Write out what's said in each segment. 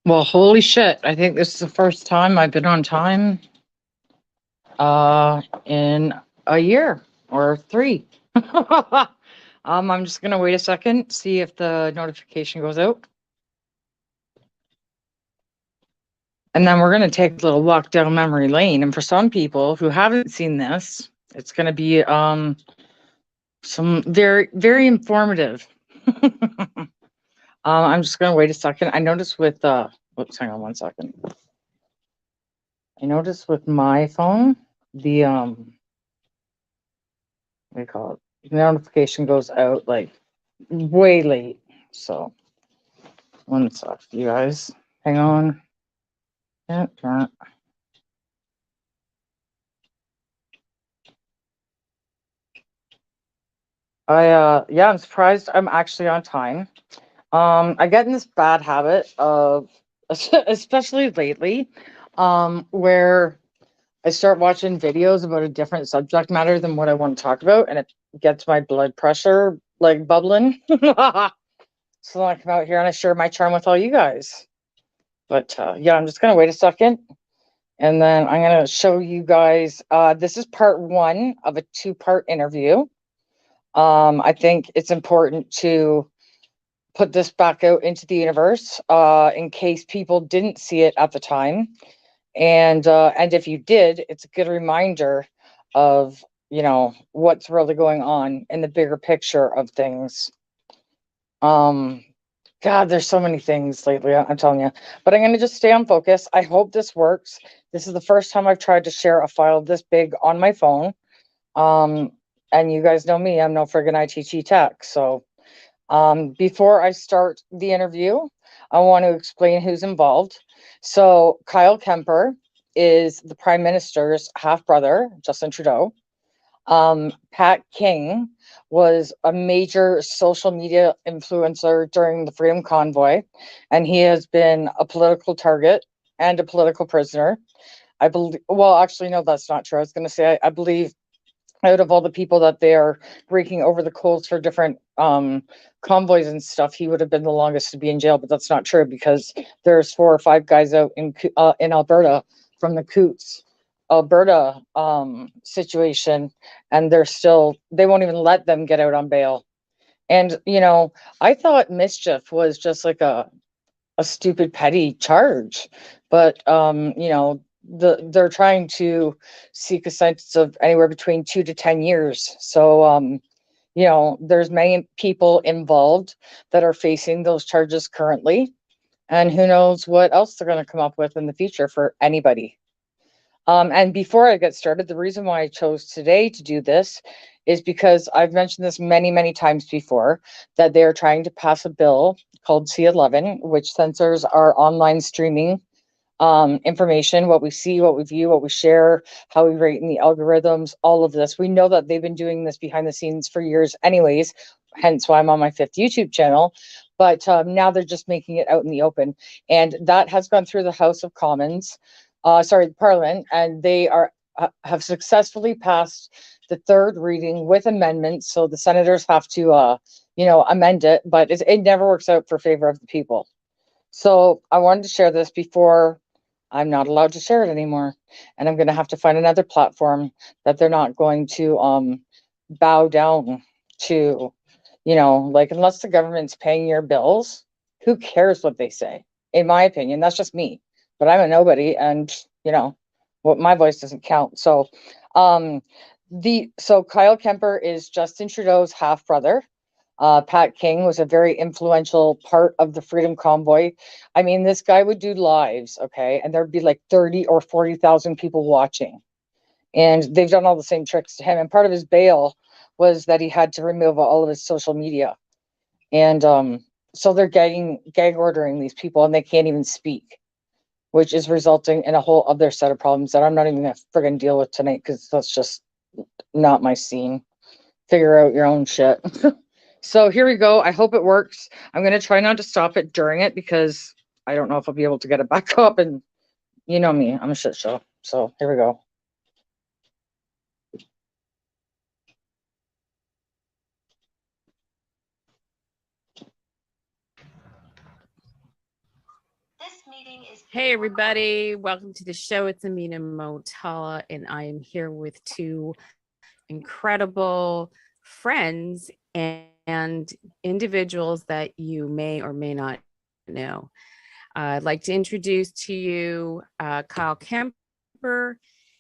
Well, holy shit. I think this is the first time I've been on time in a year or three. I'm just gonna wait a second, see if the notification goes out. And then we're gonna take a little walk down memory lane. And for some people who haven't seen this, it's gonna be some very, very informative. I'm just gonna wait a second. I noticed with whoops, hang on one second. I noticed with my phone, the what do you call it? The notification goes out like way late. So one sec, you guys. Hang on. Yeah, turn it. Yeah, I'm surprised I'm actually on time. I get in this bad habit of especially lately, where I start watching videos about a different subject matter than what I want to talk about, and it gets my blood pressure like bubbling. So then I come out here and I share my charm with all you guys. But yeah, I'm just gonna wait a second, and then I'm gonna show you guys. This is part one of a two-part interview. I think it's important to put this back out into the universe in case people didn't see it at the time, and if you did, it's a good reminder of what's really going on in the bigger picture of things. Um, God, there's so many things lately, I'm telling you. But I'm going to just stay on focus. I hope this works. This is the first time I've tried to share a file this big on my phone. Um, and you guys know me, I'm no friggin' ITT tech. So before I start the interview, I want to explain who's involved. So Kyle Kemper is the Prime Minister's half brother, Justin Trudeau. Pat King was a major social media influencer during the Freedom Convoy, and he has been a political target and a political prisoner. I believe, well, actually, no, that's not true. I was going to say, I believe out of all the people that they are breaking over the coals for different convoys and stuff, he would have been the longest to be in jail, but that's not true because there's 4 or 5 guys out in Alberta from the Coots Alberta situation, and they won't even let them get out on bail. And I thought mischief was just like a stupid petty charge, but they're trying to seek a sentence of anywhere between 2 to 10 years. So there's many people involved that are facing those charges currently, and who knows what else they're going to come up with in the future for anybody. And before I get started, the reason why I chose today to do this is because I've mentioned this many, many times before, that they're trying to pass a bill called C11, which censors our online streaming information, what we see, what we view, what we share, how we rate in the algorithms, all of this. We know that they've been doing this behind the scenes for years anyways, hence why I'm on my 5th YouTube channel. But now they're just making it out in the open. And that has gone through the House of Commons, Parliament, and they have successfully passed the third reading with amendments. So the senators have to, amend it, but it never works out for favor of the people. So I wanted to share this before I'm not allowed to share it anymore. And I'm going to have to find another platform that they're not going to bow down to, like, unless the government's paying your bills, who cares what they say? In my opinion, that's just me. But I'm a nobody, and what my voice doesn't count. So Kyle Kemper is Justin Trudeau's half brother. Pat King was a very influential part of the Freedom Convoy. I mean, this guy would do lives, okay, and there'd be like 30 or 40,000 people watching. And they've done all the same tricks to him. And part of his bail was that he had to remove all of his social media. And so they're gag ordering these people, and they can't even speak, which is resulting in a whole other set of problems that I'm not even gonna friggin' deal with tonight, because that's just not my scene. Figure out your own shit. So here we go. I hope it works. I'm going to try not to stop it during it because I don't know if I'll be able to get it back up. And you know me, I'm a shit show. So here we go. This Hey, everybody. Welcome to the show. It's Amina Motala, and I am here with two incredible friends and individuals that you may or may not know. I'd like to introduce to you Kyle Kemper.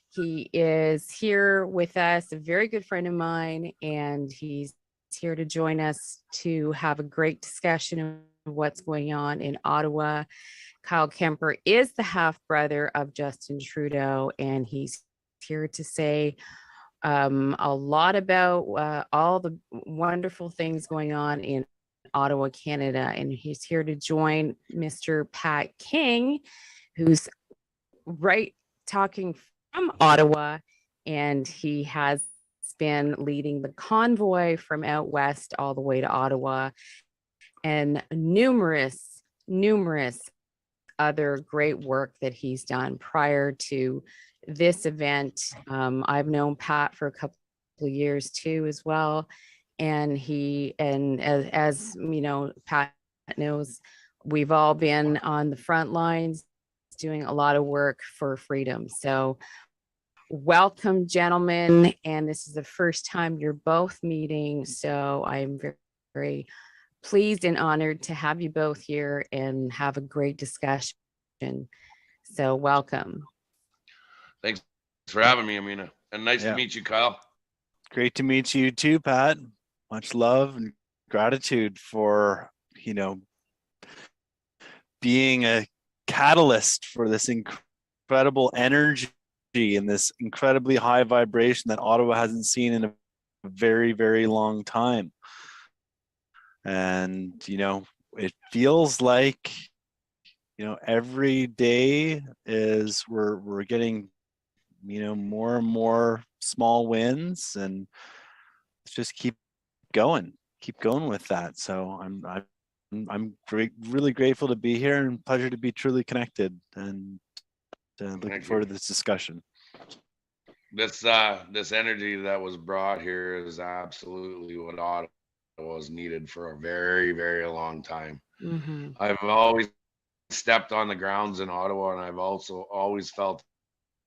He is here with us, a very good friend of mine, and he's here to join us to have a great discussion of what's going on in Ottawa. Kyle Kemper is the half brother of Justin Trudeau, and he's here to say a lot about all the wonderful things going on in Ottawa, Canada. And he's here to join Mr. Pat King, who's right talking from Ottawa, and he has been leading the convoy from out west all the way to Ottawa, and numerous other great work that he's done prior to this event. I've known Pat for a couple of years too, as well. And as you know, Pat knows, we've all been on the front lines doing a lot of work for freedom. So welcome, gentlemen. And this is the first time you're both meeting. So I'm very, very pleased and honored to have you both here and have a great discussion. So welcome. Thanks for having me, Amina. And nice to meet you, Kyle. Great to meet you too, Pat. Much love and gratitude for, being a catalyst for this incredible energy and this incredibly high vibration that Ottawa hasn't seen in a very, very long time. And, it feels like, every day is we're getting, more and more small wins, and let's just keep going with that. So I'm really grateful to be here, and pleasure to be truly connected, and looking forward to this discussion. This energy that was brought here is absolutely what Ottawa was needed for a very, very long time. Mm-hmm. I've always stepped on the grounds in Ottawa, and I've also always felt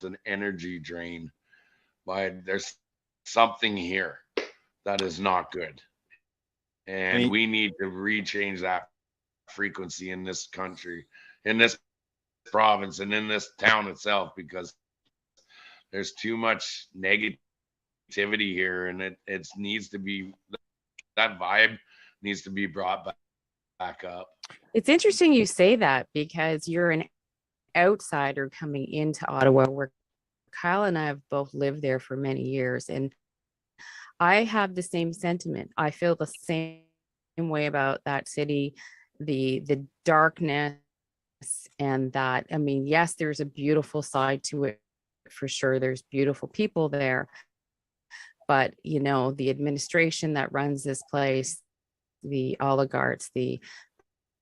an energy drain. There's something here that is not good, and we need to rechange that frequency in this country, in this province, and in this town itself, because there's too much negativity here, and it needs to be, that vibe needs to be brought back up. It's interesting you say that, because you're an outsider coming into Ottawa, where Kyle and I have both lived there for many years, and I have the same sentiment. I feel the same way about that city, the darkness, and that, I mean, yes, there's a beautiful side to it for sure. There's beautiful people there, but the administration that runs this place, the oligarchs, the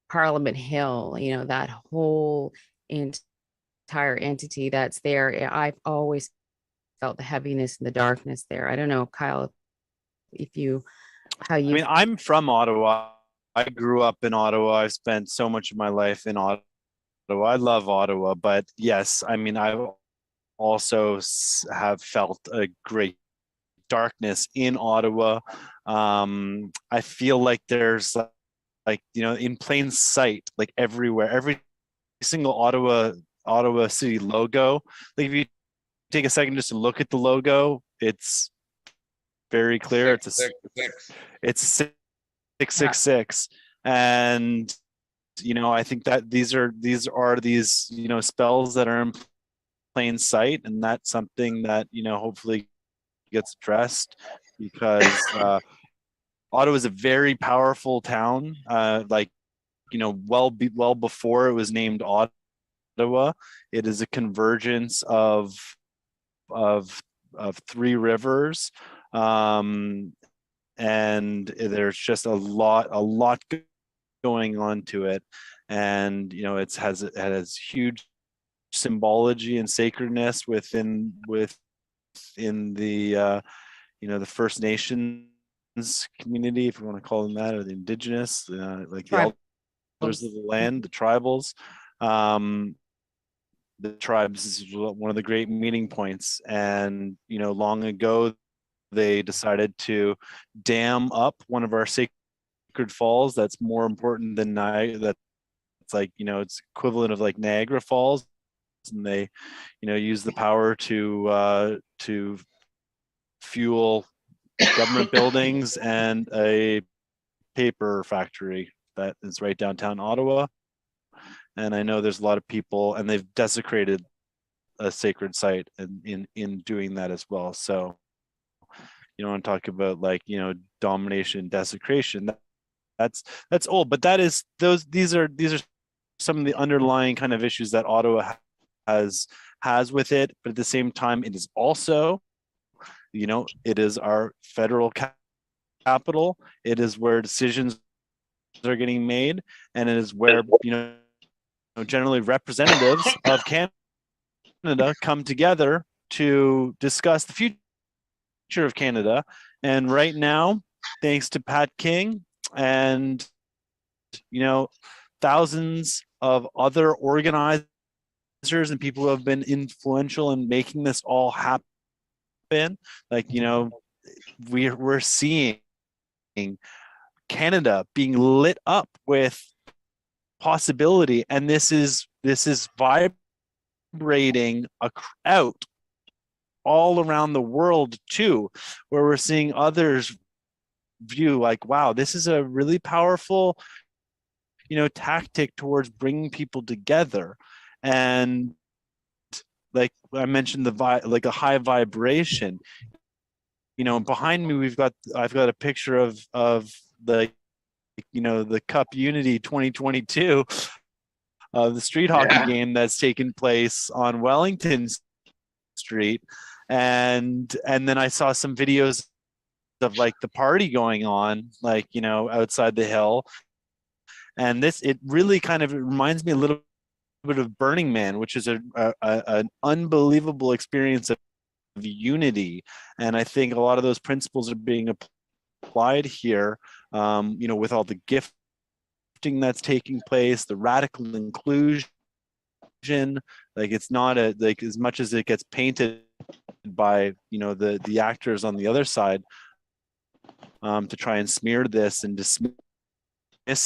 Parliament Hill, that whole entire entity that's there, I've always felt the heaviness and the darkness there. I don't know, Kyle, if you, how you. I mean, I'm from Ottawa. I grew up in Ottawa. I've spent so much of my life in Ottawa. I love Ottawa, but yes, I mean, I also have felt a great darkness in Ottawa. I feel like there's in plain sight, like everywhere, every single Ottawa city logo. Like if you take a second just to look at the logo, it's very clear. It's a 666, and I think that these are spells that are in plain sight, and that's something that hopefully gets addressed, because Ottawa is a very powerful town. Well before it was named Ottawa, it is a convergence of three rivers, and there's just a lot going on to it, and it has huge symbology and sacredness within the the First Nations community, if you want to call them that, or the Indigenous, like the elders of the land, the tribals. the tribes is one of the great meeting points. And, long ago, they decided to dam up one of our sacred falls that's more important than that's like, it's equivalent of like Niagara Falls. And they, use the power to fuel government buildings and a paper factory that is right downtown Ottawa. And I know there's a lot of people, and they've desecrated a sacred site in doing that as well. So you don't want to talk about like, domination, desecration. That's old, but these are some of the underlying kind of issues that Ottawa has with it. But at the same time, it is also, it is our federal capital. It is where decisions are getting made, and it is where, generally representatives of Canada come together to discuss the future of Canada. And right now, thanks to Pat King and, thousands of other organizers and people who have been influential in making this all happen, like, we're seeing Canada being lit up with possibility, and this is vibrating out all around the world too, where we're seeing others view like, wow, this is a really powerful, tactic towards bringing people together. And like I mentioned, like a high vibration, behind me I've got a picture of the the Cup Unity 2022, the street hockey game that's taken place on Wellington Street. And then I saw some videos of like the party going on, like, outside the Hill. And it really kind of reminds me a little bit of Burning Man, which is an unbelievable experience of unity. And I think a lot of those principles are being applied here, with all the gifting that's taking place, the radical inclusion. Like, it's not like, as much as it gets painted by, the actors on the other side, to try and smear this and dismiss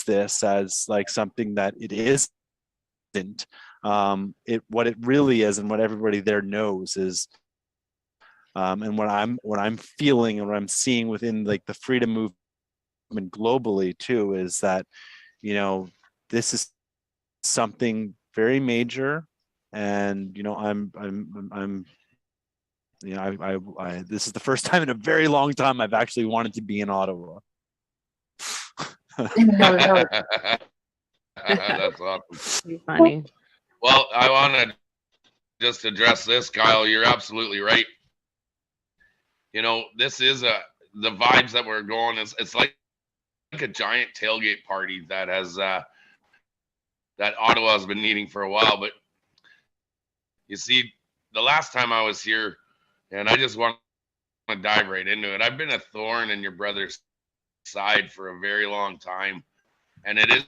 this as like something that it isn't. What it really is, and what everybody there knows is, and what I'm feeling and what I'm seeing within like the freedom movement globally too, is that, this is something very major. And, this is the first time in a very long time I've actually wanted to be in Ottawa. That's awesome. Funny. Well, I want to just address this, Kyle. You're absolutely right. This is the vibes that we're going. It's like a giant tailgate party that Ottawa has been needing for a while. But you see, the last time I was here, and I just want to dive right into it. I've been a thorn in your brother's side for a very long time, and it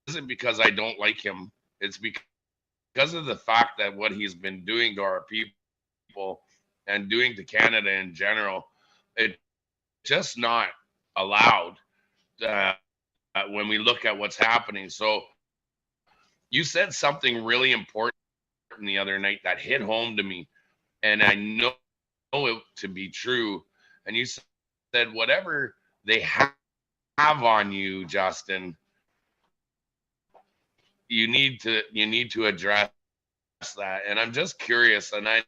isn't because I don't like him. It's because of the fact that what he's been doing to our people and doing to Canada in general, it's just not allowed when we look at what's happening. So you said something really important the other night that hit home to me, and I know it to be true. And you said, whatever they have on you, Justin, you need to address that. And I'm just curious, and I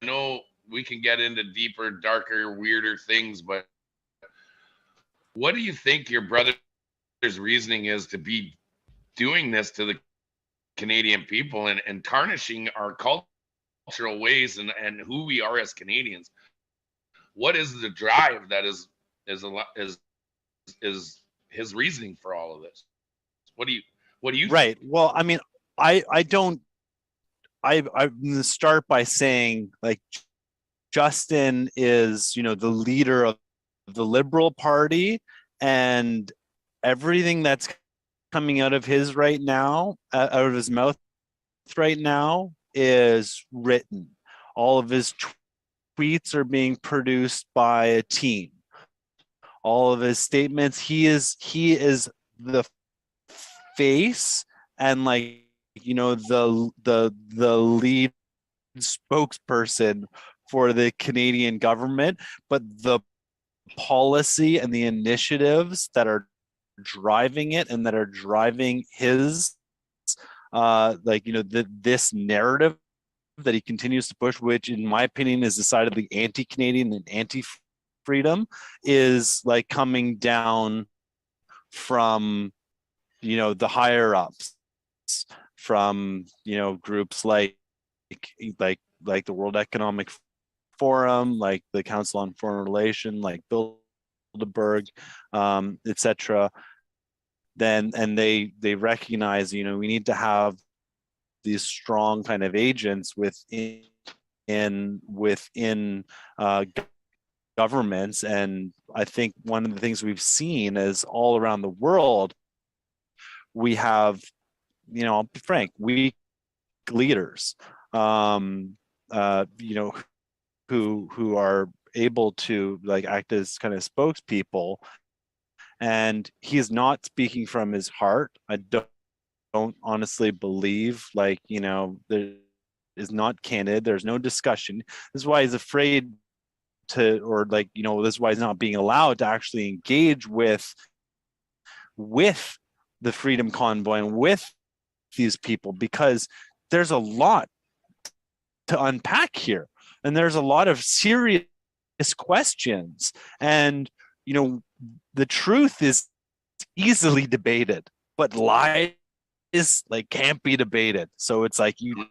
know we can get into deeper, darker, weirder things, but what do you think your brother's reasoning is to be doing this to the Canadian people and tarnishing our cultural ways and who we are as Canadians? What is the drive that is his reasoning for all of this? What do you right think? Well, I mean, I'm going to start by saying, like, Justin is, the leader of the Liberal Party, and everything that's coming out of his right now, out of his mouth right now is written. All of his tweets are being produced by a team. All of his statements, he is the face and like, you know, the lead spokesperson for the Canadian government, but the policy and the initiatives that are driving it and that are driving his like, you know, this narrative that he continues to push, which in my opinion is decidedly anti-Canadian and anti-freedom, is like coming down from, you know, the higher ups, from, you know, groups like the World Economic Forum, like the Council on Foreign Relations, like Bilderberg, etc. Then, and they recognize, you know, we need to have these strong kind of agents within governments. And I think one of the things we've seen is all around the world, we have, you know, I'll be frank, weak leaders, you know, who are able to like act as kind of spokespeople. And he is not speaking from his heart. I don't honestly believe, like, you know, there is not candid. There's no discussion. This is why he's afraid to, or like, you know, this is why he's not being allowed to actually engage with the Freedom Convoy and with these people, because there's a lot to unpack here. And there's a lot of serious questions. And, you know, the truth is easily debated, but lies like can't be debated. So it's like you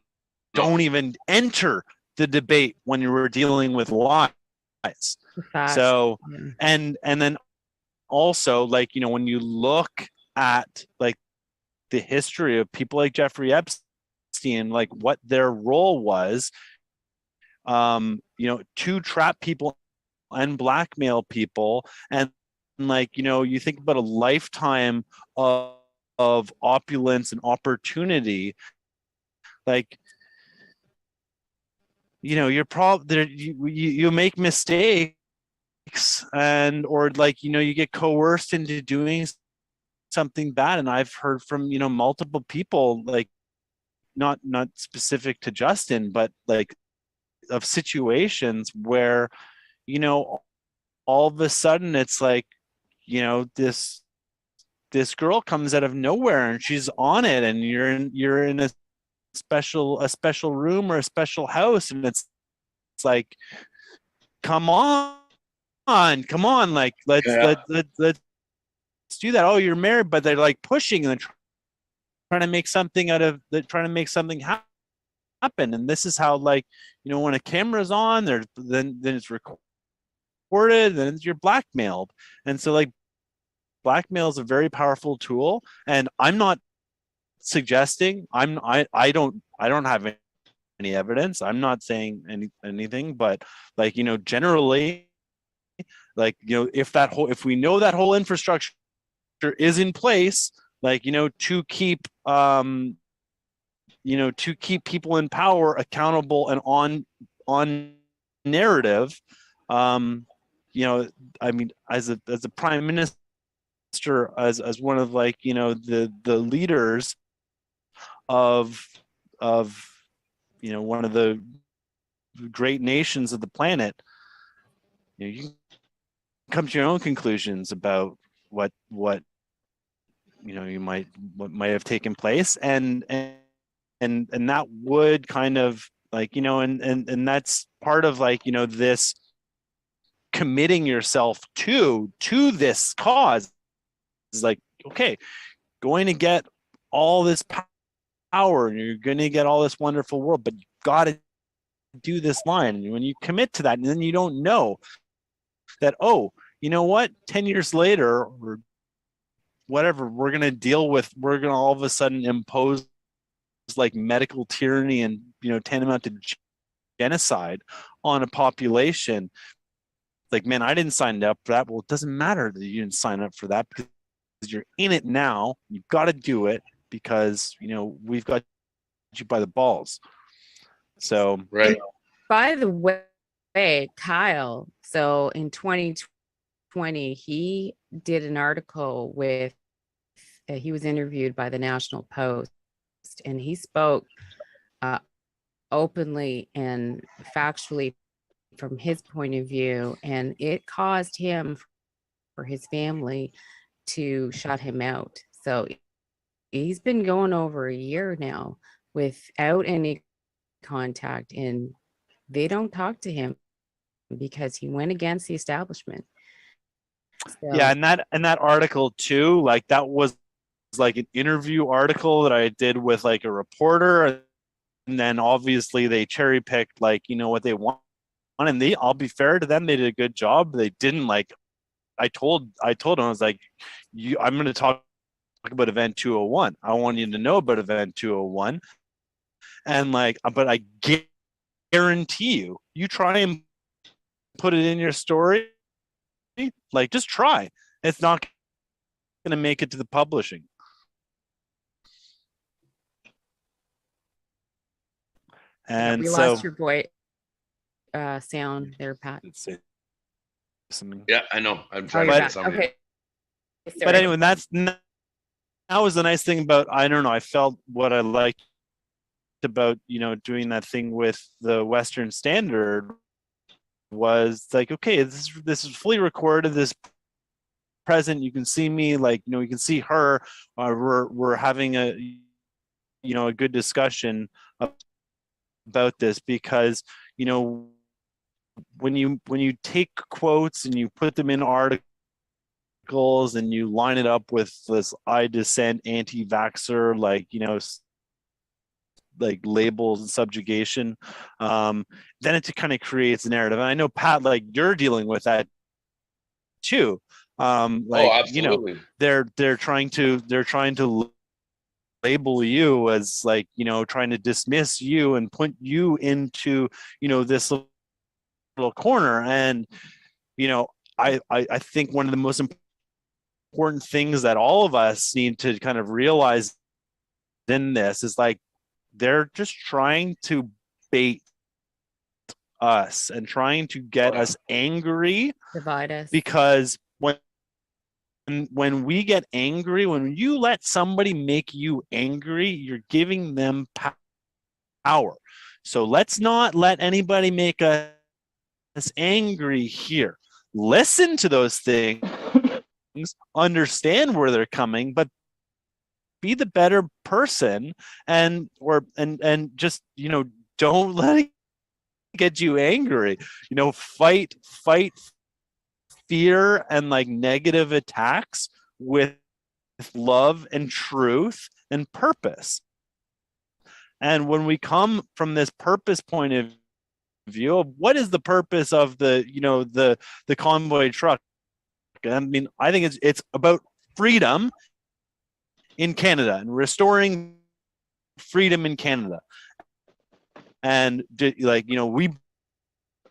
don't even enter the debate when you were dealing with lies. So, and then also, like, you know, when you look at like the history of people like Jeffrey Epstein, like what their role was, you know, to trap people and blackmail people. And like, you know, you think about a lifetime of opulence and opportunity, like, you know, you're probably there, you make mistakes, and or like, you know, you get coerced into doing something bad. And I've heard from, you know, multiple people, like not specific to Justin, but like of situations where, you know, all of a sudden it's like, you know, this girl comes out of nowhere and she's on it, and you're in a special room or a special house, and it's like, come on, like let's do that. Oh, you're married, but they're like pushing and they're trying to make something out of, they're trying to make something happen. And this is how, like, you know, when a camera's on, there's then it's recorded, then you're blackmailed. And so like blackmail is a very powerful tool. And I'm not suggesting, I don't have any evidence. I'm not saying anything, but like, you know, generally, like, you know, if we know that whole infrastructure is in place, like, you know, to keep you know, to keep people in power accountable and on narrative, you know, I mean, as a prime minister, as one of, like, you know, the leaders of you know, one of the great nations of the planet, you know, you can come to your own conclusions about what you know, what might have taken place. And that would kind of, like, you know, and that's part of, like, you know, this committing yourself to this cause is like, okay, going to get all this power and you're going to get all this wonderful world, but you got to do this line. And when you commit to that, and then you don't know that, oh, you know what, 10 years later or whatever, we're going to all of a sudden impose like medical tyranny and, you know, tantamount to genocide on a population. Like, man, I didn't sign up for that. Well, it doesn't matter that you didn't sign up for that, because you're in it now. You've got to do it because, you know, we've got you by the balls. So Right. By the way, Kyle, so in 2020, he did an article with, he was interviewed by the National Post, and he spoke openly and factually from his point of view, and it caused him, for his family, to shut him out. So he's been going over a year now without any contact, and they don't talk to him because he went against the establishment. So, yeah, and that article too, like that was like an interview article that I did with like a reporter, and then obviously they cherry picked like, you know, what they want. And I'll be fair to them, they did a good job. They didn't like, I told him, I was like, I'm going to talk about event 201. I want you to know about event 201. And like, but I guarantee you try and put it in your story, like just try. It's not going to make it to the publishing. And we so lost your voice sound there, Pat. something. Yeah, I know. I'm Oh, trying you're to back. get something. Okay. But Sorry. anyway, that was the nice thing about, I don't know, I felt what I liked about, you know, doing that thing with the Western Standard was like, okay, this is fully recorded, this present, you can see me, like, you know, you can see her, we're having a, you know, a good discussion about this, because, you know, when you take quotes and you put them in articles and you line it up with this I dissent, anti-vaxxer, like, you know, like labels and subjugation, then it kind of creates a narrative. And I know, Pat, like you're dealing with that too. Like, you know, Absolutely. they're trying to label you as, like, you know, trying to dismiss you and put you into, you know, this little corner. And, you know, I think one of the most important things that all of us need to kind of realize in this is, like, they're just trying to bait us and trying to get us angry, Divide us. because when we get angry, when you let somebody make you angry, you're giving them power. So let's not let anybody make us angry here. Listen to those things, understand where they're coming, but be the better person, and just, you know, don't let it get you angry. You know, fight fear and like negative attacks with love and truth and purpose. And when we come from this purpose point of view of what is the purpose of the, you know, the convoy truck, I mean, I think it's about freedom in Canada and restoring freedom in Canada. And like, you know, we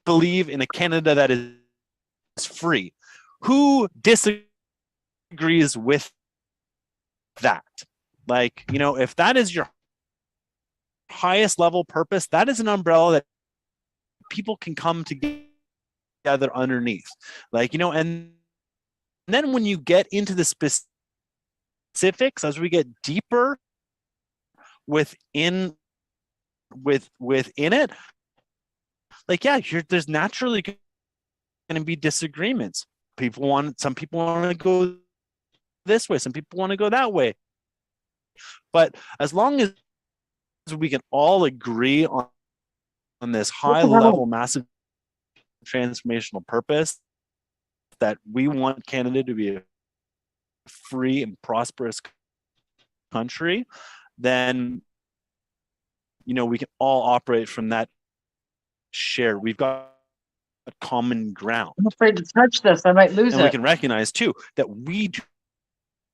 believe in a Canada that is free. Who disagrees with that? Like, you know, if that is your highest level purpose, that is an umbrella that people can come together underneath. Like, you know, and then when you get into the specifics, as we get deeper within it, like, yeah, there's naturally going to be disagreements. Some people want to go this way, some people want to go that way. But as long as we can all agree on this high level, massive transformational purpose, that we want Canada to be a free and prosperous country, then, you know, we can all operate from that shared. We've got a common ground. I'm afraid to touch this. I might lose and it. we can recognize too that we do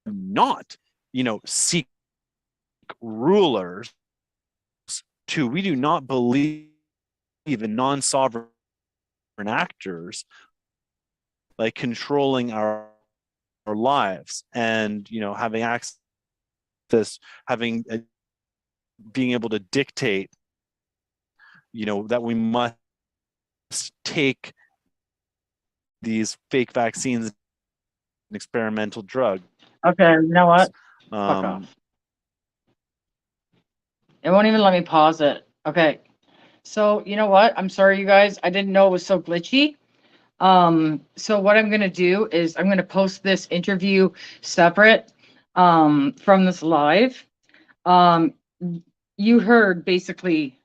not, you know, seek rulers too. We do not believe in non-sovereign actors like controlling our lives and, you know, having access, having being able to dictate, that we must take these fake vaccines and experimental drugs. Okay, you know what? Fuck Um, off. It won't even let me pause it. Okay. So you know what? I'm sorry, you guys. I didn't know it was so glitchy. So what I'm gonna do is I'm gonna post this interview separate from this live. Um, you heard basically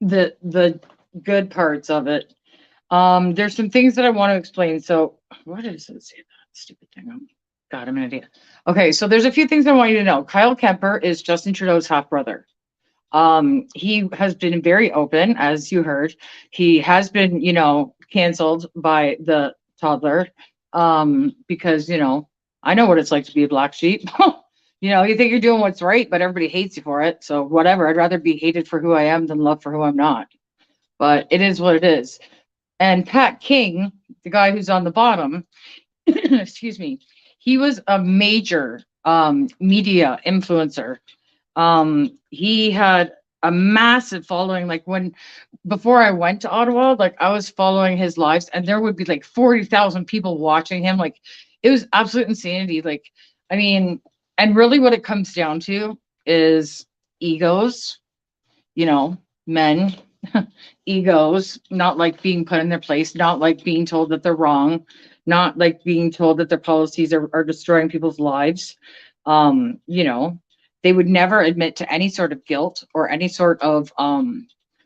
the good parts of it. There's some things that I want to explain. So what is it? Say that stupid thing. God, I'm an idiot. Okay, so there's a few things I want you to know. Kyle Kemper is Justin Trudeau's half brother. He has been very open, as you heard. He has been, canceled by the toddler, because, I know what it's like to be a black sheep. You think you're doing what's right, but everybody hates you for it. So whatever, I'd rather be hated for who I am than loved for who I'm not. But it is what it is. And Pat King, the guy who's on the bottom, excuse me, he was a major media influencer. He had a massive following. Like before I went to Ottawa, like I was following his lives, and there would be like 40,000 people watching him. Like it was absolute insanity. Like, I mean, and really what it comes down to is egos, men, egos, not like being put in their place, not like being told that they're wrong, not like being told that their policies are destroying people's lives. They would never admit to any sort of guilt or any sort of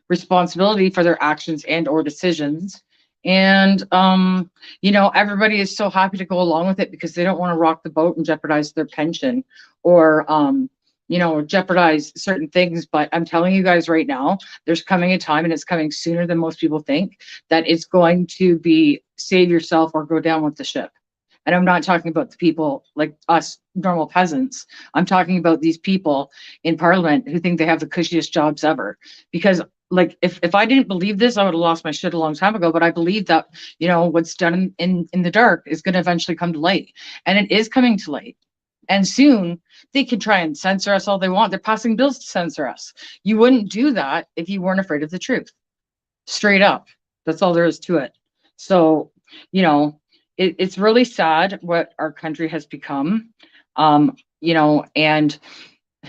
responsibility for their actions and or decisions. And everybody is so happy to go along with it because they don't want to rock the boat and jeopardize their pension or jeopardize certain things. But I'm telling you guys right now, there's coming a time, and it's coming sooner than most people think, that it's going to be save yourself or go down with the ship. And I'm not talking about the people like us normal peasants. I'm talking about these people in parliament who think they have the cushiest jobs ever. Because like if I didn't believe this, I would have lost my shit a long time ago. But I believe that, what's done in the dark is going to eventually come to light. And it is coming to light. And soon they can try and censor us all they want. They're passing bills to censor us. You wouldn't do that if you weren't afraid of the truth. Straight up. That's all there is to it. So, it's really sad what our country has become. And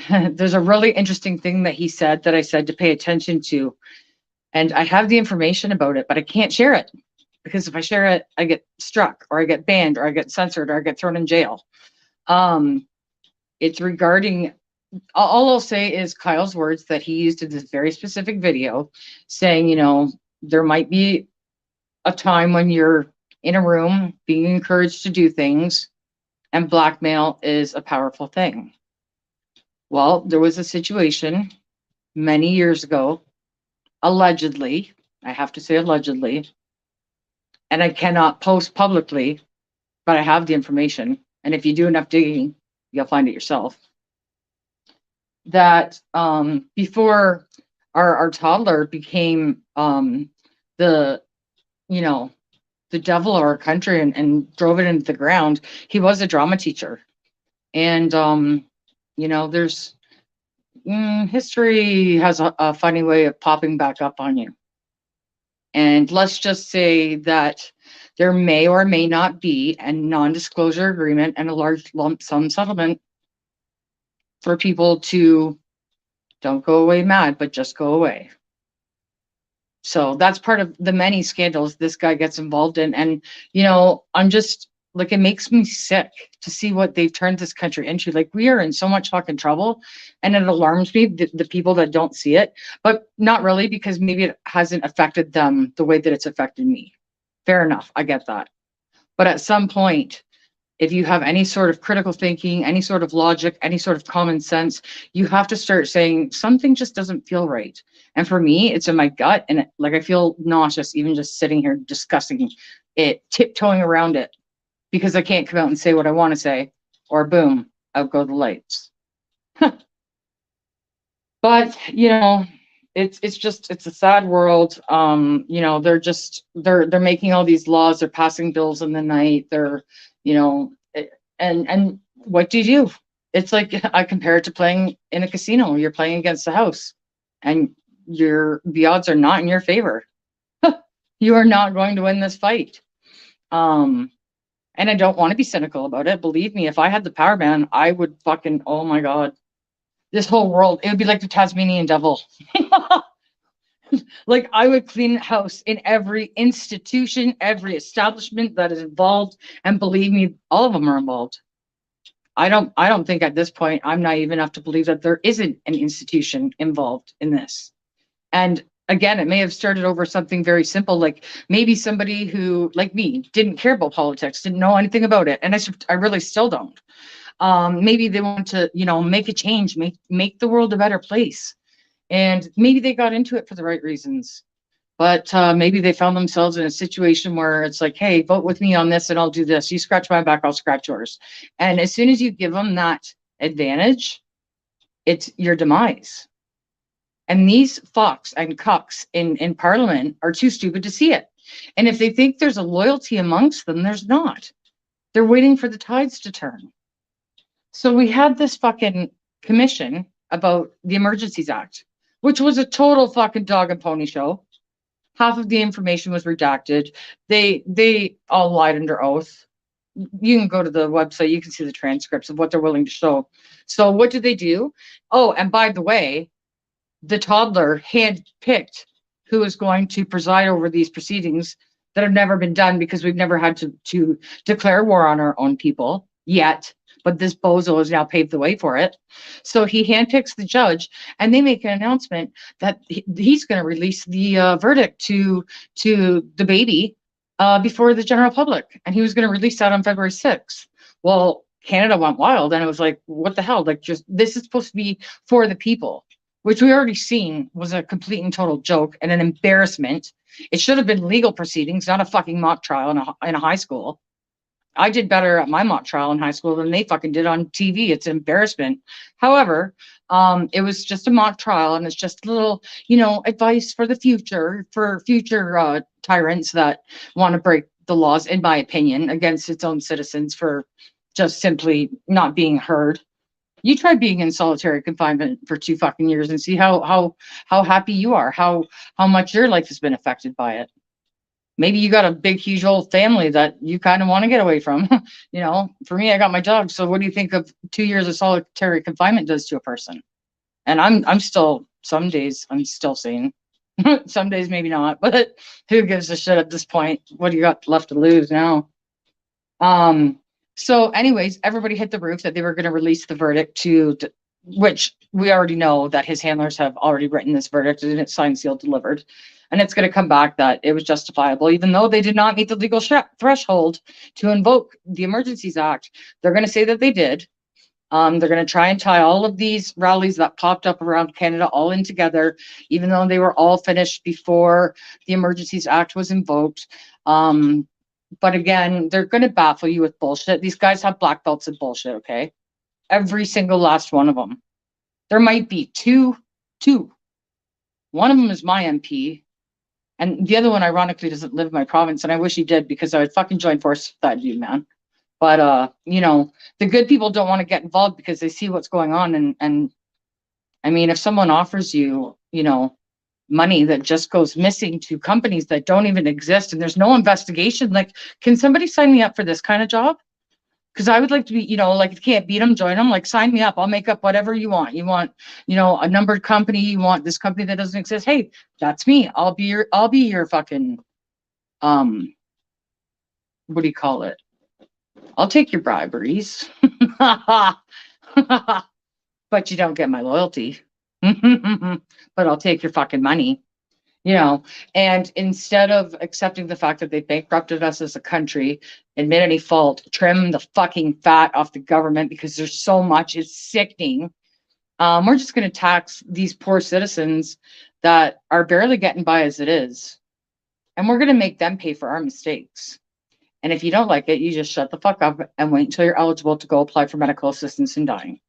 there's a really interesting thing that he said that I said to pay attention to. And I have the information about it, but I can't share it because if I share it, I get struck or I get banned or I get censored or I get thrown in jail. It's regarding, all I'll say is Kyle's words that he used in this very specific video saying, there might be a time when you're in a room being encouraged to do things and blackmail is a powerful thing. Well, there was a situation many years ago, allegedly, I have to say allegedly, and I cannot post publicly, but I have the information. And if you do enough digging, you'll find it yourself. That before our toddler became the devil of our country and drove it into the ground, he was a drama teacher. And there's history has a funny way of popping back up on you. And let's just say that there may or may not be a non-disclosure agreement and a large lump sum settlement for people to don't go away mad, but just go away. So that's part of the many scandals this guy gets involved in. And, I'm just like, it makes me sick to see what they've turned this country into. Like, we are in so much fucking trouble, and it alarms me, the people that don't see it, but not really, because maybe it hasn't affected them the way that it's affected me. Fair enough. I get that. But at some point, if you have any sort of critical thinking, any sort of logic, any sort of common sense, you have to start saying something just doesn't feel right. And for me, it's in my gut, and I feel nauseous even just sitting here discussing it, tiptoeing around it, because I can't come out and say what I want to say, or boom, out go the lights. But it's a sad world. They're making all these laws, they're passing bills in the night, they're and what do you do? It's like I compare it to playing in a casino. You're playing against the house, and the odds are not in your favor. You are not going to win this fight. And I don't want to be cynical about it. Believe me, if I had the power, man, I would fucking, oh my God, this whole world, it would be like the Tasmanian devil. Like I would clean house in every institution, every establishment that is involved. And believe me, all of them are involved. I don't think at this point I'm naive enough to believe that there isn't an institution involved in this. And again, it may have started over something very simple, like maybe somebody who, like me, didn't care about politics, didn't know anything about it, and I really still don't. Maybe they want to, make a change, make the world a better place, and maybe they got into it for the right reasons. But maybe they found themselves in a situation where it's like, hey, vote with me on this and I'll do this. You scratch my back, I'll scratch yours. And as soon as you give them that advantage, it's your demise. And these fucks and cucks in Parliament are too stupid to see it. And if they think there's a loyalty amongst them, there's not. They're waiting for the tides to turn. So we had this fucking commission about the Emergencies Act, which was a total fucking dog and pony show. Half of the information was redacted. They all lied under oath. You can go to the website, you can see the transcripts of what they're willing to show. So what did they do? Oh, and by the way, the toddler handpicked who is going to preside over these proceedings that have never been done because we've never had to declare war on our own people yet. But this bozo has now paved the way for it. So he handpicks the judge, and they make an announcement that he's going to release the verdict to the baby before the general public, and he was going to release that on February 6th. Well, Canada went wild, and it was like, what the hell? Like, just this is supposed to be for the people, which we already seen was a complete and total joke and an embarrassment. It should have been legal proceedings, not a fucking mock trial in a high school. I did better at my mock trial in high school than they fucking did on TV. It's an embarrassment. However, it was just a mock trial, and it's just a little, advice for the future, for future tyrants that want to break the laws, in my opinion, against its own citizens for just simply not being heard. You try being in solitary confinement for 2 fucking years and see how happy you are, how much your life has been affected by it. Maybe you got a big, huge old family that you kind of want to get away from. For me, I got my dog. So what do you think of 2 years of solitary confinement does to a person? And I'm still, some days I'm still sane. Some days maybe not, but who gives a shit at this point? What do you got left to lose now? So anyways, everybody hit the roof that they were going to release the verdict to which we already know that his handlers have already written this verdict and it's signed, sealed, delivered. And it's going to come back that it was justifiable, even though they did not meet the legal threshold to invoke the Emergencies Act. They're going to say that they did. They're going to try and tie all of these rallies that popped up around Canada all in together, even though they were all finished before the Emergencies Act was invoked. But again, they're going to baffle you with bullshit. These guys have black belts in bullshit, okay? Every single last one of them. There might be two. One of them is my MP. And the other one, ironically, doesn't live in my province. And I wish he did, because I would fucking join forces with that dude, man. But, the good people don't want to get involved because they see what's going on. And I mean, if someone offers you, money that just goes missing to companies that don't even exist and there's no investigation, like, can somebody sign me up for this kind of job? Because I would like to be, like, if you can't beat them, join them. Like, sign me up. I'll make up whatever you want. You want, a numbered company. You want this company that doesn't exist. Hey, that's me. I'll be your fucking, what do you call it? I'll take your briberies, but you don't get my loyalty. But I'll take your fucking money. And instead of accepting the fact that they bankrupted us as a country, admit any fault, trim the fucking fat off the government because there's so much, it's sickening. We're just going to tax these poor citizens that are barely getting by as it is. And we're going to make them pay for our mistakes. And if you don't like it, you just shut the fuck up and wait until you're eligible to go apply for medical assistance in dying.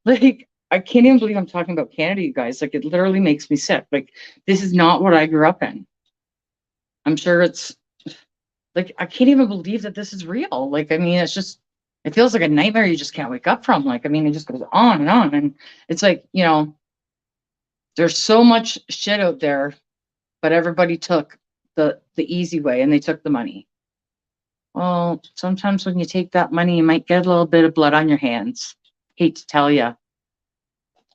Like, I can't even believe I'm talking about Canada, you guys. Like, it literally makes me sick. Like, this is not what I grew up in. I'm sure it's like, I can't even believe that this is real. Like, I mean, it's It feels like a nightmare you just can't wake up from. Like, I mean, it just goes on and on. And it's like, you know, there's so much shit out there, but everybody took the easy way and they took the money. Well, sometimes when you take that money, you might get a little bit of blood on your hands. Hate to tell you.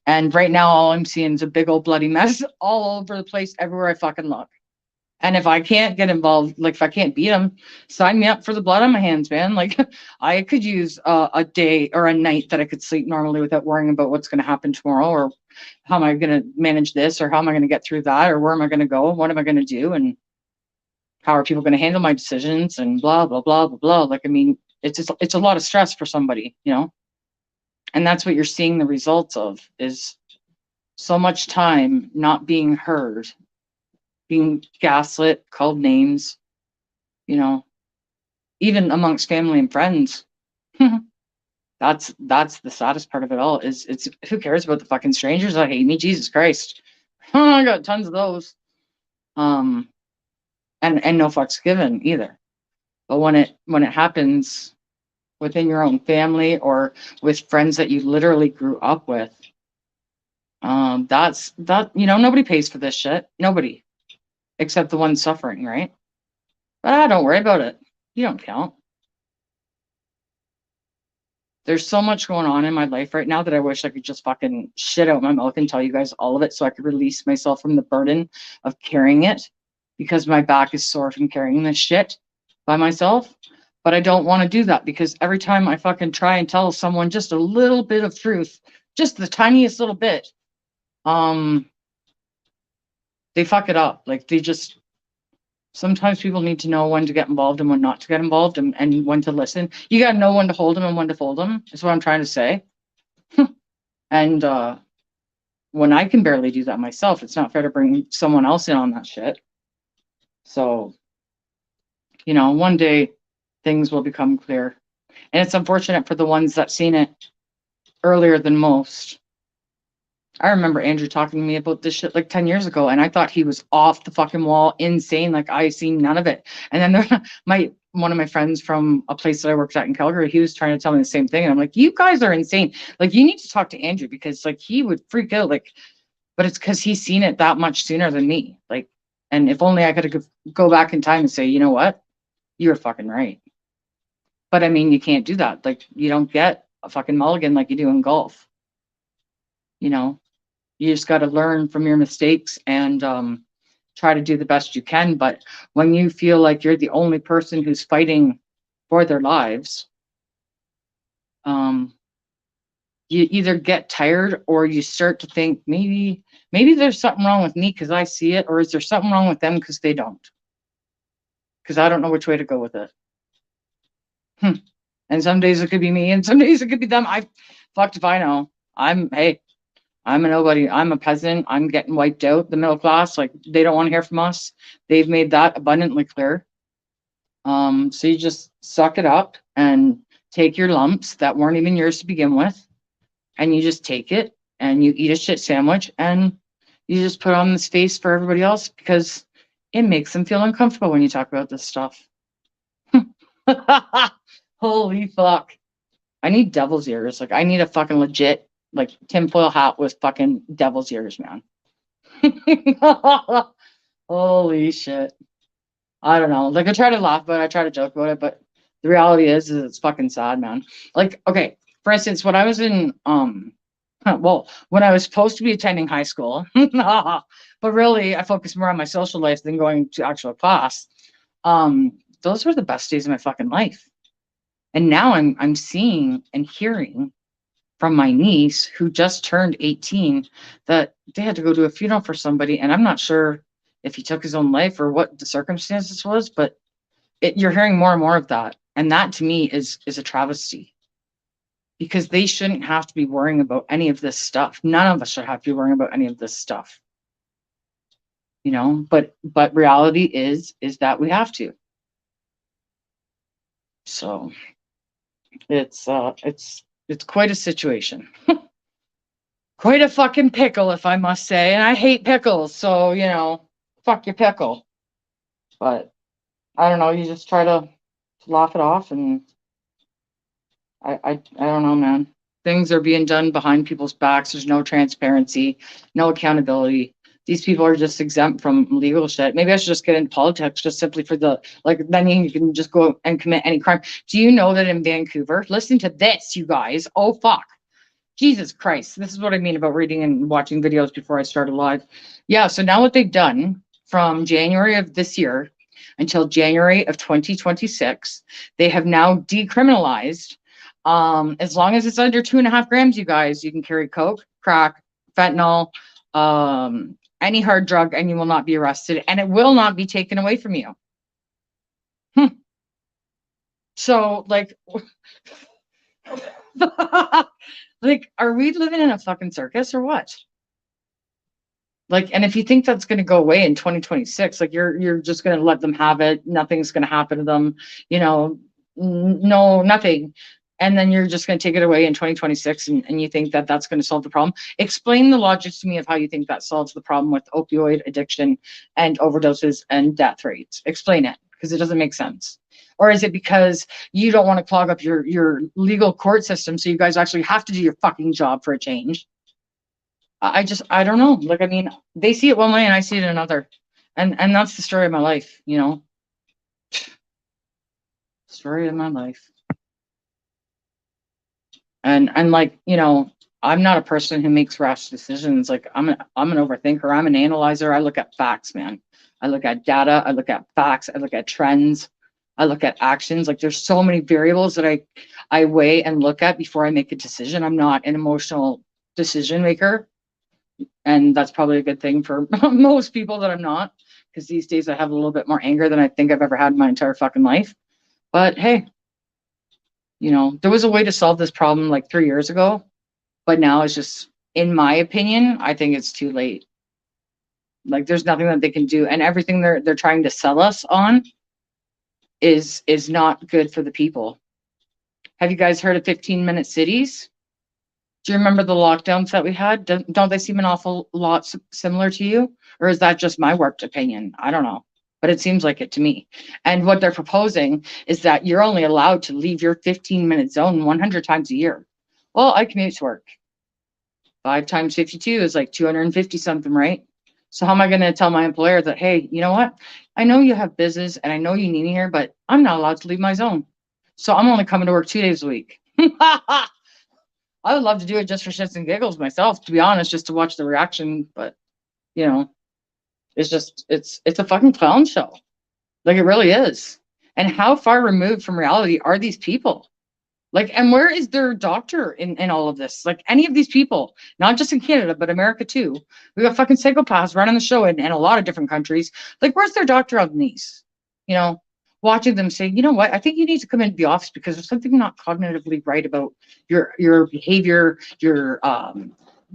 And right now, all I'm seeing is a big old bloody mess all over the place, everywhere I fucking look. And if I can't get involved, like if I can't beat them, sign me up for the blood on my hands, man. Like I could use a day or a night that I could sleep normally without worrying about what's going to happen tomorrow, or how am I going to manage this, or how am I going to get through that, or where am I going to go, what am I going to do, and how are people going to handle my decisions, and blah blah blah blah blah. Like, I mean, it's a lot of stress for somebody, you know. And that's what you're seeing the results of, is so much time not being heard, being gaslit, called names, you know, even amongst family and friends. That's the saddest part of it all, is it's who cares about the fucking strangers that hate me? Jesus Christ. I got tons of those. And no fucks given either. But when it happens within your own family or with friends that you literally grew up with, that's you know, nobody pays for this shit. Nobody. Except the ones suffering, right? But don't worry about it. You don't count. There's so much going on in my life right now that I wish I could just fucking shit out my mouth and tell you guys all of it so I could release myself from the burden of carrying it, because my back is sore from carrying this shit by myself. But I don't want to do that, because every time I fucking try and tell someone just a little bit of truth, just the tiniest little bit, they fuck it up. Like, they just, sometimes people need to know when to get involved and when not to get involved, and when to listen. You got to know when to hold them and when to fold them, is what I'm trying to say. And when I can barely do that myself, it's not fair to bring someone else in on that shit. So, you know, one day things will become clear. And it's unfortunate for the ones that seen it earlier than most. I remember Andrew talking to me about this shit like 10 years ago, and I thought he was off the fucking wall, insane. Like, I seen none of it. And then one of my friends from a place that I worked at in Calgary, he was trying to tell me the same thing. And I'm like, you guys are insane. Like, you need to talk to Andrew, because like he would freak out. Like, but it's because he's seen it that much sooner than me. Like, and if only I could go back in time and say, you know what? You were fucking right. But I mean, you can't do that. Like, you don't get a fucking mulligan like you do in golf. You know, you just got to learn from your mistakes and try to do the best you can. But when you feel like you're the only person who's fighting for their lives, you either get tired or you start to think, maybe there's something wrong with me because I see it, or is there something wrong with them because they don't? Because I don't know which way to go with it. And some days it could be me, and some days it could be them. Fucked if I know. I'm a nobody. I'm a peasant. I'm getting wiped out. The middle class, like, they don't want to hear from us. They've made that abundantly clear. So you just suck it up and take your lumps that weren't even yours to begin with, and you just take it and you eat a shit sandwich and you just put on this face for everybody else, because it makes them feel uncomfortable when you talk about this stuff. Holy fuck. I need devil's ears. Like, I need a fucking legit, like, tinfoil hat with fucking devil's ears, man. Holy shit. I don't know. Like, I try to laugh about it, I try to joke about it, but the reality is it's fucking sad, man. Like, okay, for instance, when I was in well, when I was supposed to be attending high school, but really I focused more on my social life than going to actual class. Those were the best days of my fucking life. And now I'm seeing and hearing from my niece, who just turned 18, that they had to go to a funeral for somebody, and I'm not sure if he took his own life or what the circumstances was, but you're hearing more and more of that. And that to me is a travesty, because they shouldn't have to be worrying about any of this stuff. None of us should have to be worrying about any of this stuff. You know, but reality is that we have to. So it's quite a situation. Quite a fucking pickle, if I must say. And I hate pickles, so, you know, fuck your pickle. But I don't know, you just try to laugh it off, and I don't know, man. Things are being done behind people's backs. There's no transparency, no accountability. These people are just exempt from legal shit. Maybe I should just get into politics just simply for the, like, then you can just go and commit any crime. Do you know that in Vancouver, listen to this, you guys. Oh, fuck. Jesus Christ. This is what I mean about reading and watching videos before I started live. Yeah. So now what they've done from January of this year until January of 2026, they have now decriminalized, as long as it's under 2.5 grams, you guys, you can carry coke, crack, fentanyl, any hard drug, and you will not be arrested, and it will not be taken away from you. So, like, like, are we living in a fucking circus or what? Like, and if you think that's going to go away in 2026, like, you're just going to let them have it, nothing's going to happen to them, you know, no, nothing. And then you're just going to take it away in 2026, and you think that that's going to solve the problem. Explain the logic to me of how you think that solves the problem with opioid addiction and overdoses and death rates. Explain it, because it doesn't make sense. Or is it because you don't want to clog up your legal court system, so you guys actually have to do your fucking job for a change? I don't know. Like, I mean, they see it one way and I see it another. And that's the story of my life, you know. Story of my life. And like, you know, I'm not a person who makes rash decisions. Like, I'm an overthinker. I'm an analyzer. I look at facts, man. I look at data, I look at facts, I look at trends, I look at actions. Like, there's so many variables that I weigh and look at before I make a decision. I'm not an emotional decision maker. And that's probably a good thing for most people that I'm not, because these days I have a little bit more anger than I think I've ever had in my entire fucking life. But hey, you know, there was a way to solve this problem like 3 years ago, but now it's just, in my opinion, I think it's too late. Like, there's nothing that they can do, and everything they're trying to sell us on is not good for the people. Have you guys heard of 15-minute cities? Do you remember the lockdowns that we had? Don't they seem an awful lot similar to you? Or is that just my warped opinion? I don't know, but it seems like it to me. And what they're proposing is that you're only allowed to leave your 15-minute zone 100 times a year. Well, I commute to work. 5 times 52 is like 250 something, right? So how am I going to tell my employer that, hey, you know what? I know you have business and I know you need me here, but I'm not allowed to leave my zone. So I'm only coming to work 2 days a week. I would love to do it just for shits and giggles myself, to be honest, just to watch the reaction. But, you know, it's just, it's a fucking clown show. Like, it really is. And how far removed from reality are these people? Like, and where is their doctor in all of this? Like, any of these people, not just in Canada, but America too. We got fucking psychopaths running the show in a lot of different countries. Like, where's their doctor on these? You know, watching them say, you know what, I think you need to come into the office because there's something not cognitively right about your behavior, your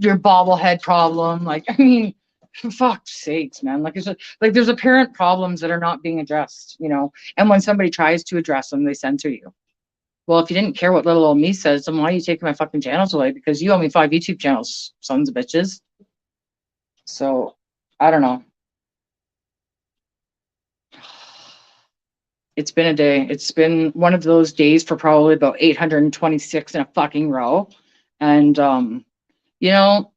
bobblehead problem. Like, I mean, for fuck's sakes, man. Like, there's apparent problems that are not being addressed, you know, and when somebody tries to address them, they censor you. Well, if you didn't care what little old me says, then why are you taking my fucking channels away? Because you owe me 5 YouTube channels, sons of bitches. So, I don't know. It's been a day. It's been one of those days for probably about 826 in a fucking row. And, you know,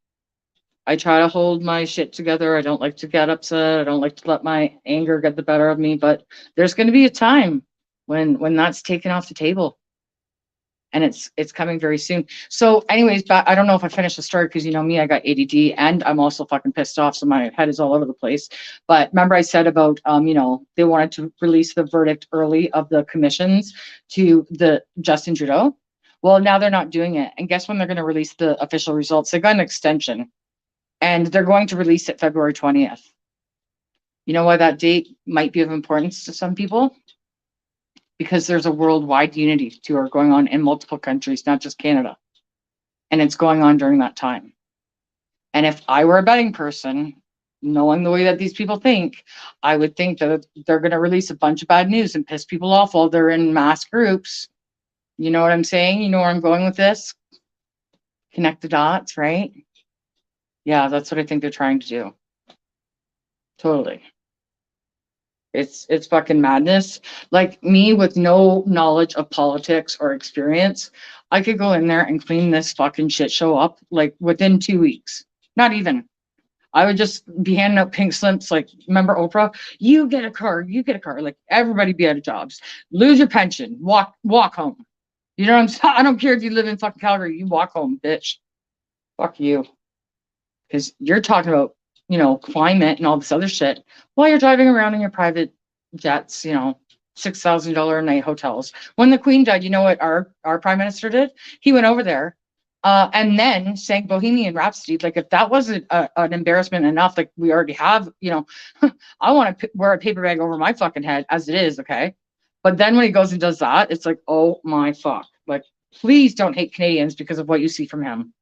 I try to hold my shit together. I don't like to get upset. I don't like to let my anger get the better of me. But there's going to be a time when that's taken off the table. And it's coming very soon. So anyways, but I don't know if I finished the story because, you know me, I got ADD and I'm also fucking pissed off. So my head is all over the place. But remember I said about, you know, they wanted to release the verdict early of the commissions to the Justin Trudeau. Well, now they're not doing it. And guess when they're going to release the official results? They got an extension and they're going to release it February 20th. You know why that date might be of importance to some people? Because there's a worldwide unity tour going on in multiple countries, not just Canada. And it's going on during that time. And if I were a betting person, knowing the way that these people think, I would think that they're going to release a bunch of bad news and piss people off while they're in mass groups. You know what I'm saying? You know where I'm going with this? Connect the dots, right? Yeah, that's what I think they're trying to do. Totally. It's fucking madness. Like me with no knowledge of politics or experience, I could go in there and clean this fucking shit show up like within 2 weeks. Not even. I would just be handing out pink slips. Like, remember Oprah? You get a car, you get a car. Like everybody be out of jobs. Lose your pension. Walk home. You know what I'm saying? I don't care if you live in fucking Calgary, you walk home, bitch. Fuck you. Because you're talking about, climate and all this other shit while you're driving around in your private jets, $6,000 a night hotels. When the Queen died, you know what our prime minister did? He went over there and then sang Bohemian Rhapsody. Like, if that wasn't an embarrassment enough, like we already have, I want to wear a paper bag over my fucking head as it is, okay? But then when he goes and does that, it's like, oh my fuck. Like, please don't hate Canadians because of what you see from him.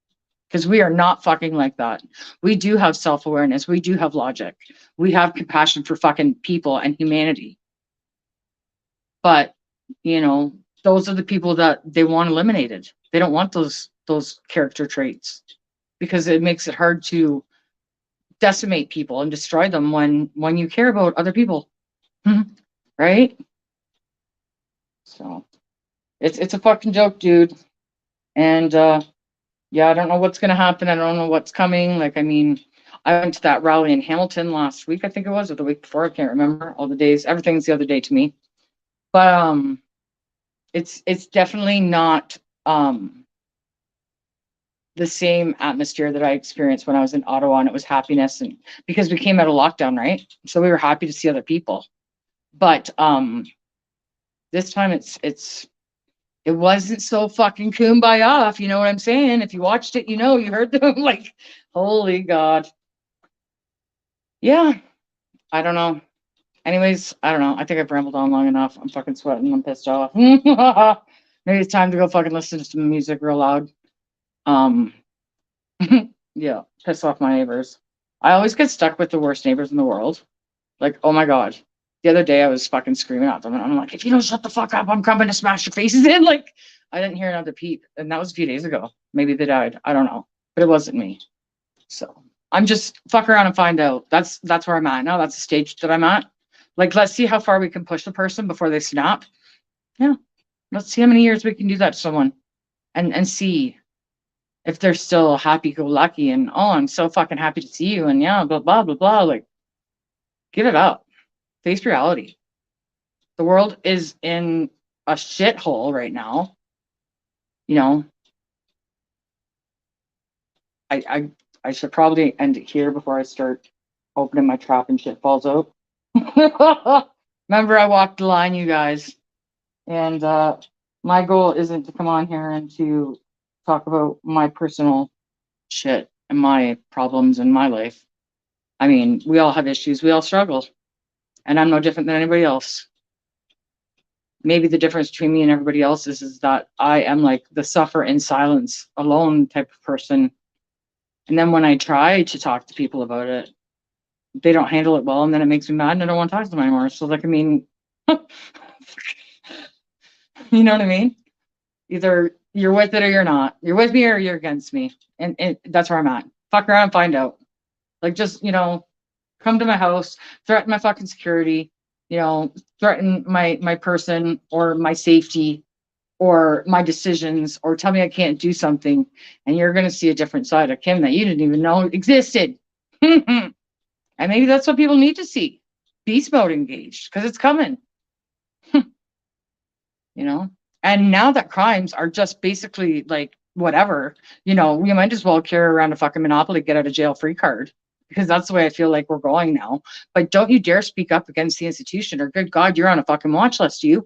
Because we are not fucking like that. We do have self-awareness. We do have logic. We have compassion for fucking people and humanity. But, those are the people that they want eliminated. They don't want those character traits because it makes it hard to decimate people and destroy them when you care about other people. Right? So it's a fucking joke, dude. And yeah, I don't know what's going to happen. I don't know what's coming. Like, I mean, I went to that rally in Hamilton last week, I think it was, or the week before. I can't remember all the days. Everything's the other day to me. But it's definitely not the same atmosphere that I experienced when I was in Ottawa, and it was happiness, and because we came out of lockdown, right? So we were happy to see other people. But this time it wasn't so fucking kumbaya, if you know what I'm saying. If you watched it, you heard them. Like, holy God. Yeah, I don't know. Anyways, I don't know. I think I've rambled on long enough. I'm fucking sweating. I'm pissed off. Maybe it's time to go fucking listen to some music real loud. Yeah, piss off my neighbors. I always get stuck with the worst neighbors in the world. Like, oh my God. The other day I was fucking screaming at them and I'm like, if you don't shut the fuck up, I'm coming to smash your faces in. Like, I didn't hear another peep. And that was a few days ago. Maybe they died. I don't know. But it wasn't me. So I'm just fuck around and find out. That's where I'm at now. That's the stage that I'm at. Like, let's see how far we can push the person before they snap. Yeah. Let's see how many years we can do that to someone and see if they're still happy-go-lucky and, oh, I'm so fucking happy to see you. And yeah, blah, blah, blah, blah. Like, give it up. Face reality. The world is in a shithole right now. I should probably end it here before I start opening my trap and shit falls out. Remember, I walked the line, you guys. And my goal isn't to come on here and to talk about my personal shit and my problems in my life. I mean, we all have issues. We all struggle. And I'm no different than anybody else. Maybe the difference between me and everybody else is that I am like the suffer in silence, alone type of person. And then when I try to talk to people about it, they don't handle it well, and then it makes me mad and I don't want to talk to them anymore. So, like, I mean, you know what I mean? Either you're with it or you're not. You're with me or you're against me. And that's where I'm at. Fuck around and find out. Like, just, come to my house, threaten my fucking security, threaten my person or my safety or my decisions, or tell me I can't do something, and you're going to see a different side of Kim that you didn't even know existed. And maybe that's what people need to see. Beast mode engaged, because it's coming. And now that crimes are just basically like whatever, you might as well carry around a fucking Monopoly get out of jail free card, because that's the way I feel like we're going now. But don't you dare speak up against the institution, or good God, you're on a fucking watch list. You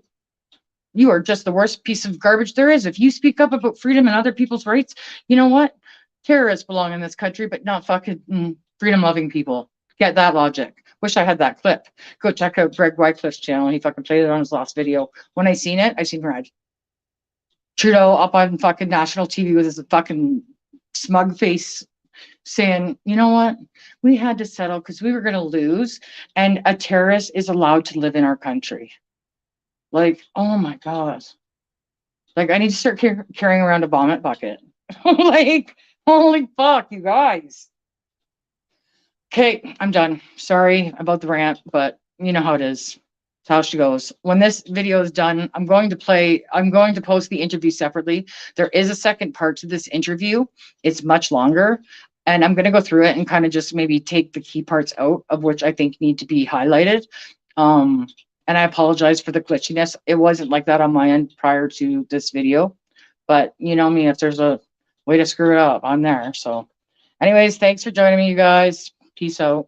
are just the worst piece of garbage there is. If you speak up about freedom and other people's rights, you know what? Terrorists belong in this country, but not fucking freedom-loving people. Get that logic. Wish I had that clip. Go check out Greg Wycliffe's channel. He fucking played it on his last video. When I seen it, I seen red. Trudeau up on fucking national TV with his fucking smug face saying, you know what? We had to settle because we were going to lose, and a terrorist is allowed to live in our country. Like, oh my God. Like, I need to start carrying around a vomit bucket. Like, holy fuck, you guys. Okay, I'm done. Sorry about the rant, but you know how it is. It's how she goes. When this video is done, I'm going to post the interview separately. There is a second part to this interview. It's much longer. And I'm going to go through it and kind of just maybe take the key parts out of which I think need to be highlighted. And I apologize for the glitchiness. It wasn't like that on my end prior to this video. But you know me, if there's a way to screw it up, I'm there. So anyways, thanks for joining me, you guys. Peace out.